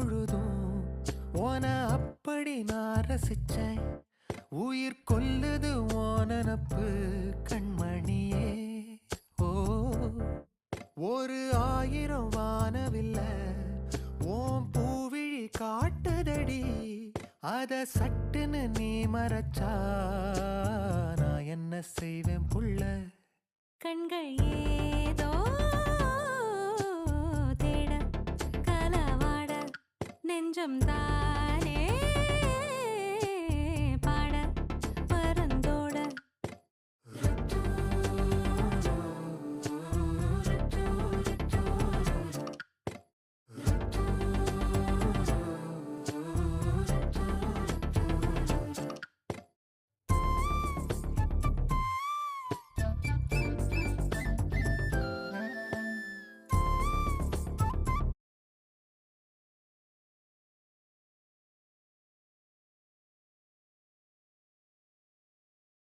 பொழுதும் ஓன அப்படி நான் ரசிச்சேன். உயிர் கொல்லுது ஓனனப்பு கண்மணியே. ஓ ஒரு 1000 வானவில்ல ஓம் பூவிழி காட்டுதடி. அத சட்டுன்னு நீ மறைச்சா நான் என்ன செய்வேன் புள்ள. கண்கள் ஏதோ தேட களவாட நெஞ்சம் தான்